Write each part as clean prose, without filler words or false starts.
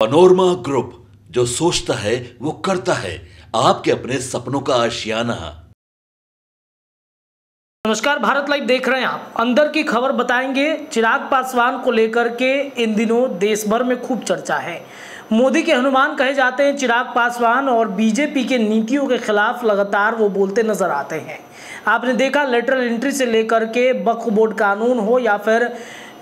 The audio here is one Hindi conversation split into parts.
पनोरमा ग्रुप, जो सोचता है वो करता है। आपके अपने सपनों का आशियाना। नमस्कार, भारत लाइव देख रहे हैं आप। अंदर की खबर बताएंगे। चिराग पासवान को लेकर के इन दिनों देश भर में खूब चर्चा है। मोदी के हनुमान कहे जाते हैं चिराग पासवान, और बीजेपी के नीतियों के खिलाफ लगातार वो बोलते नजर आते हैं। आपने देखा, लेटरल एंट्री से लेकर के वक्फ बोर्ड कानून हो या फिर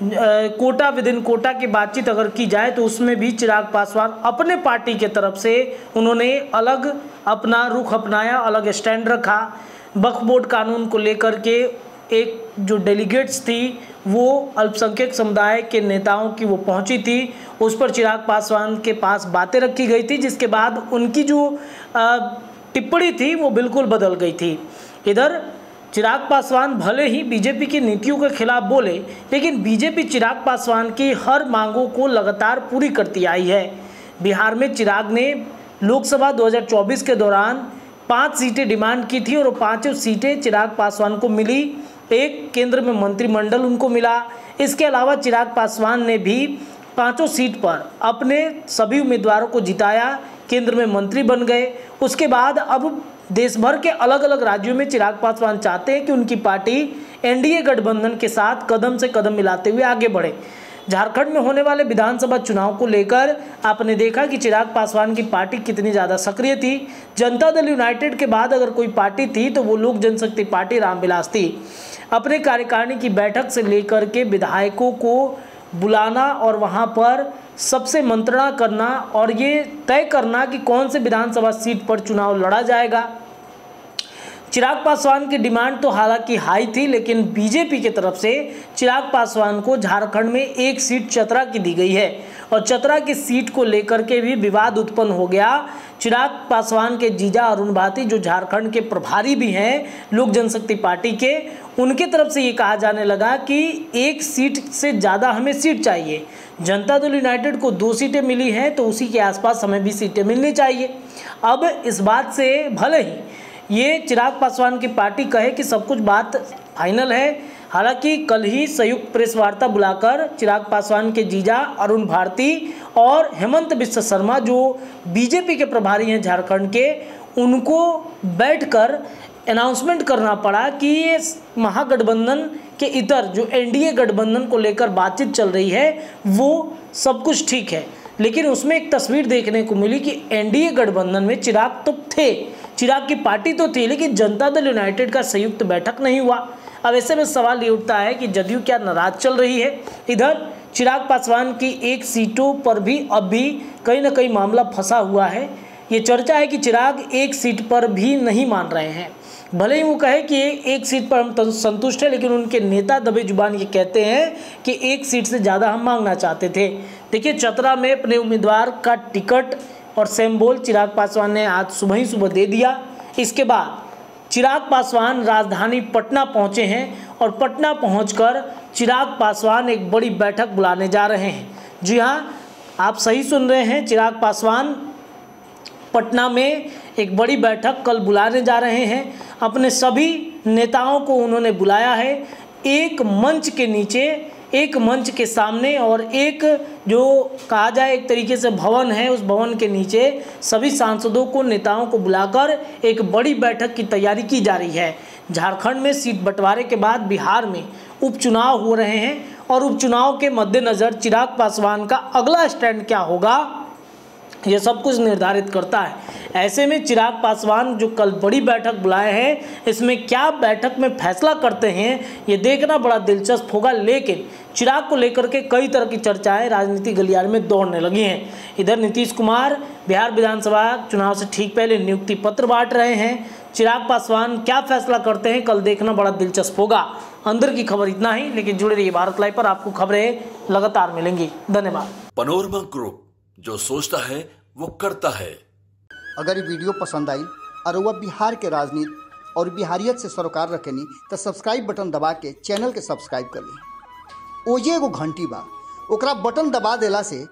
कोटा विद इन कोटा की बातचीत अगर की जाए तो उसमें भी चिराग पासवान अपने पार्टी के तरफ से उन्होंने अलग अपना रुख अपनाया, अलग स्टैंड रखा। वक्फ बोर्ड कानून को लेकर के एक जो डेलीगेट्स थी वो अल्पसंख्यक समुदाय के नेताओं की वो पहुंची थी, उस पर चिराग पासवान के पास बातें रखी गई थी, जिसके बाद उनकी जो टिप्पणी थी वो बिल्कुल बदल गई थी। इधर चिराग पासवान भले ही बीजेपी की नीतियों के खिलाफ बोले, लेकिन बीजेपी चिराग पासवान की हर मांगों को लगातार पूरी करती आई है। बिहार में चिराग ने लोकसभा 2024 के दौरान 5 सीटें डिमांड की थी और वो 5 सीटें चिराग पासवान को मिली। एक केंद्र में मंत्रिमंडल उनको मिला। इसके अलावा चिराग पासवान ने भी 5 सीट पर अपने सभी उम्मीदवारों को जिताया, केंद्र में मंत्री बन गए। उसके बाद अब देश भर के अलग अलग राज्यों में चिराग पासवान चाहते हैं कि उनकी पार्टी एनडीए गठबंधन के साथ कदम से कदम मिलाते हुए आगे बढ़े। झारखंड में होने वाले विधानसभा चुनाव को लेकर आपने देखा कि चिराग पासवान की पार्टी कितनी ज़्यादा सक्रिय थी। जनता दल यूनाइटेड के बाद अगर कोई पार्टी थी तो वो लोक जनशक्ति पार्टी रामविलास थी। अपने कार्यकारिणी की बैठक से लेकर के विधायकों को बुलाना और वहाँ पर सबसे मंत्रणा करना और ये तय करना कि कौन से विधानसभा सीट पर चुनाव लड़ा जाएगा। चिराग पासवान की डिमांड तो हालांकि हाई थी, लेकिन बीजेपी की तरफ से चिराग पासवान को झारखंड में एक सीट चतरा की दी गई है और चतरा की सीट को लेकर के भी विवाद उत्पन्न हो गया। चिराग पासवान के जीजा अरुण भाटी, जो झारखंड के प्रभारी भी हैं लोक जनशक्ति पार्टी के, उनके तरफ से ये कहा जाने लगा कि एक सीट से ज़्यादा हमें सीट चाहिए। जनता दल यूनाइटेड को 2 सीटें मिली हैं तो उसी के आसपास हमें भी सीटें मिलनी चाहिए। अब इस बात से भले ही ये चिराग पासवान की पार्टी कहे कि सब कुछ बात फाइनल है, हालांकि कल ही संयुक्त प्रेस वार्ता बुलाकर चिराग पासवान के जीजा अरुण भारती और हेमंत बिस्वा शर्मा, जो बीजेपी के प्रभारी हैं झारखंड के, उनको बैठकर अनाउंसमेंट करना पड़ा कि ये महागठबंधन के इतर जो एनडीए गठबंधन को लेकर बातचीत चल रही है वो सब कुछ ठीक है, लेकिन उसमें एक तस्वीर देखने को मिली कि एनडीए गठबंधन में चिराग तो थे, चिराग की पार्टी तो थी, लेकिन जनता दल यूनाइटेड का संयुक्त बैठक नहीं हुआ। अब ऐसे में सवाल ये उठता है कि जदयू क्या नाराज चल रही है। इधर चिराग पासवान की 1 सीटों पर भी अब भी कहीं ना कहीं मामला फंसा हुआ है। ये चर्चा है कि चिराग 1 सीट पर भी नहीं मान रहे हैं। भले ही वो कहे कि 1 सीट पर हम संतुष्ट हैं, लेकिन उनके नेता दबे जुबान ये कहते हैं कि 1 सीट से ज़्यादा हम मांगना चाहते थे। देखिए, चतरा में अपने उम्मीदवार का टिकट और सिंबल चिराग पासवान ने आज सुबह ही दे दिया। इसके बाद चिराग पासवान राजधानी पटना पहुंचे हैं और पटना पहुंचकर चिराग पासवान एक बड़ी बैठक बुलाने जा रहे हैं। जी हां, आप सही सुन रहे हैं, चिराग पासवान पटना में एक बड़ी बैठक कल बुलाने जा रहे हैं। अपने सभी नेताओं को उन्होंने बुलाया है एक मंच के नीचे, एक मंच के सामने, और एक जो कहा जाए एक तरीके से भवन है, उस भवन के नीचे सभी सांसदों को, नेताओं को बुलाकर एक बड़ी बैठक की तैयारी की जा रही है। झारखंड में सीट बंटवारे के बाद बिहार में उपचुनाव हो रहे हैं और उपचुनाव के मद्देनज़र चिराग पासवान का अगला स्टैंड क्या होगा ये सब कुछ निर्धारित करता है। ऐसे में चिराग पासवान जो कल बड़ी बैठक बुलाए हैं, इसमें क्या बैठक में फैसला करते हैं ये देखना बड़ा दिलचस्प होगा। लेकिन चिराग को लेकर के कई तरह की चर्चाएं राजनीति गलियारे में दौड़ने लगी हैं। इधर नीतीश कुमार बिहार विधानसभा चुनाव से ठीक पहले नियुक्ति पत्र बांट रहे हैं। चिराग पासवान क्या फैसला करते हैं कल देखना बड़ा दिलचस्प होगा। अंदर की खबर इतना ही, लेकिन जुड़े रहिए भारत लाइव पर, आपको खबरें लगातार मिलेंगी। धन्यवाद। पनोरमा ग्रुप, जो सोचता है वो करता है। अगर ये वीडियो पसंद आई और वह बिहार के राजनीति और बिहारियत से सरोकार रखेनी तो सब्सक्राइब बटन दबा के चैनल के सब्सक्राइब कर ली। ओजे एगो घंटी बा, ओकरा बटन दबा देला से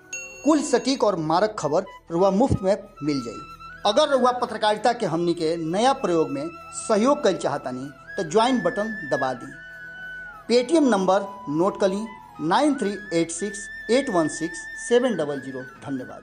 कुल सटीक और मारक खबर रुआ मुफ्त में मिल जाई। अगर रुआ पत्रकारिता के हमनी के नया प्रयोग में सहयोग कर चाहतानी तो ज्वाइन बटन दबा दी। पेटीएम नंबर नोट कर ली 9386816700। धन्यवाद।